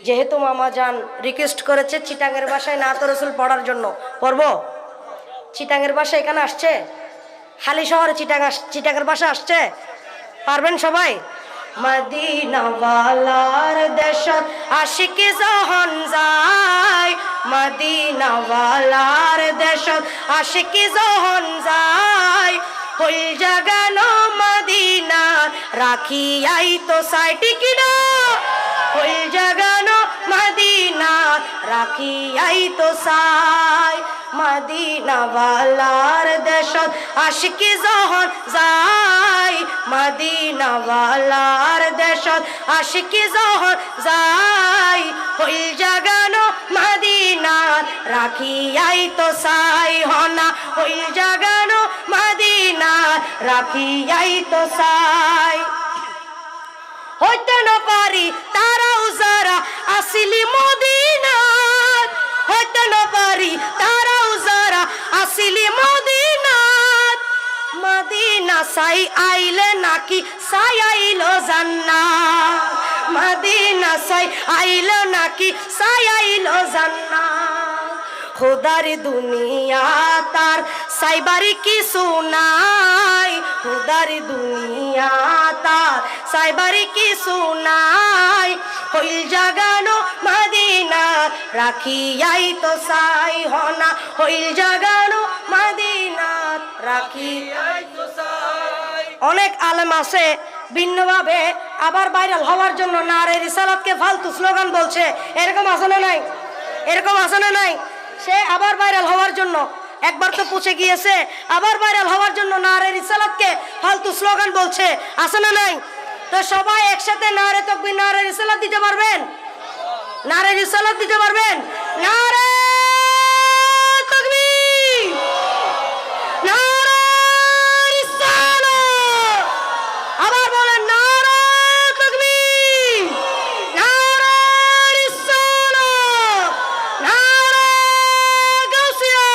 যেহেতু মামা যান রিকোয়েস্ট করেছে চিটাঙের ভাষায় নাত রসুল পড়ার জন্য, পড়ব। চিটাঙের ভাষা এখানে আসছে, হালি শহরে চিটাঙের ভাষা আসছে, পারবেন সবাই? মদিনাওয়ালার দেশত আশিকি যখন যায়, মদিনাওয়ালার দেশত আশিকি যখন যায়, হইল জাগানো মদিনা রাখি আই তো সাইটি কিনা, হইল জাগানো মদিনা রাখি আই তো সাই। মদিনাওয়ালার দেশত আশিকি যখন যায়, মদিনাওয়ালার দেশত আশিকি যখন যায়, হইল জাগানো মদিনা রাখি আই তো সাই, হনা হইল জাগানো মদিনা রাখি আই তো সাই। হইতে না পারি তারাও যারা আসিলি মদিনাত, হইতে না পারি তারাও যারা আসিলি মদিনাত, মদিনা সাই আইলে নাকি সাই আইলো জান্নাত, মদিনা সাই আইলো নাকি সাই আইলো জান্নাত। খুদার দুনিয়া তার সাইবারি কিছু নাই, খুদার দুনিয়া তার সাইবারি কিছু নাই, হইল জাগানো মদিনা রাখি আই তো সাই, হনা হইল জাগানো মদিনা রাখি আই তো সাই। অনেক আলেম আছে ভিন্নভাবে আবার ভাইরাল হওয়ার জন্য নারে রিসালাতকে ফালতু স্লোগান বলছে, এরকম আছে না নাই? এরকম আছে না নাই? সে আবার ভাইরাল হওয়ার জন্য একবার তো পুছে গিয়েছে, আবার ভাইরাল হওয়ার জন্য নারে রিসালাতকে ফালতু স্লোগান বলছে, আছে না নাই? তো সবাই একসাথে নারে তাকবীর নারে রিসালাত দিতে পারবেন? নারে রিসালাত দিতে পারবেন? নারে তাকবীর, নারে রিসালাত, আবার বলেন নারে তাকবীর, নারে রিসালাত, নারে গাউসিয়া।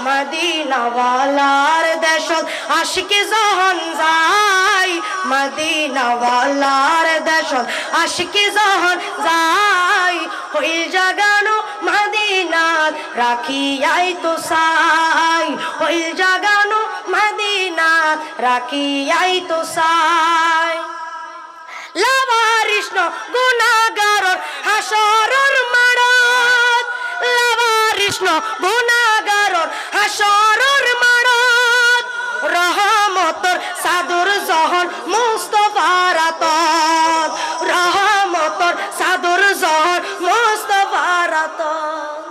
মদিনাওয়ালার দেশত আশিকি যখন যায়, মদিনাওয়ালার দেশত আশিকি যখন যায়, হইল জাগানো মদিনাত রাখি আই তো সাই, হইল জাগানো মদিনাত রাখি আই তো সাই। লাবারিষ্ণ গুনাহগারর হাসরর মাড়ত, লাবারিষ্ণ গুনাহগারর হাসরর মাড়ত, রহমতর সাদুর জহন মুস্তফার আতত, রহমতর সাদুর জহন মুস্তফার আতত।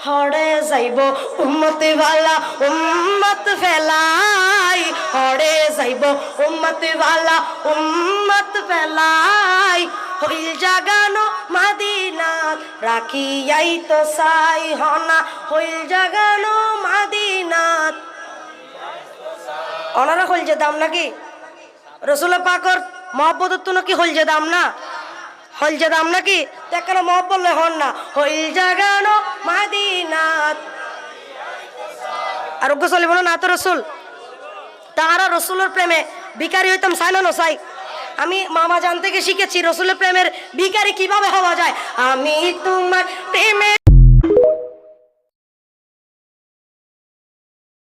হড়ে যাইব উম্মত ওয়ালা উম্মত ফেলাই, হড়ে যাইব উম্মত ওয়ালা উম্মত ফেলাই, হইল জাগানো মদিনাত রাখি আই তো সাই, হনা হইল জাগানো মদিনাত। ওনারা হইল যে দাম নাকি রসুল পাকর মহব্বত তো নাকি হইল যে দাম না, হইল যে দাম নাকি? দেখেন মহব্বত বললে হন না, হইল জাগানো মদিনাত। আরোগ্য চলি বলো না তো রসুল, তাহারা রসুলের প্রেমে ভিখারি হইতাম চাই না চাই? আমি মামা জান থেকে শিখেছি রসুলের প্রেমের ভিখারি কিভাবে হওয়া যায়। আমি তোমার প্রেমে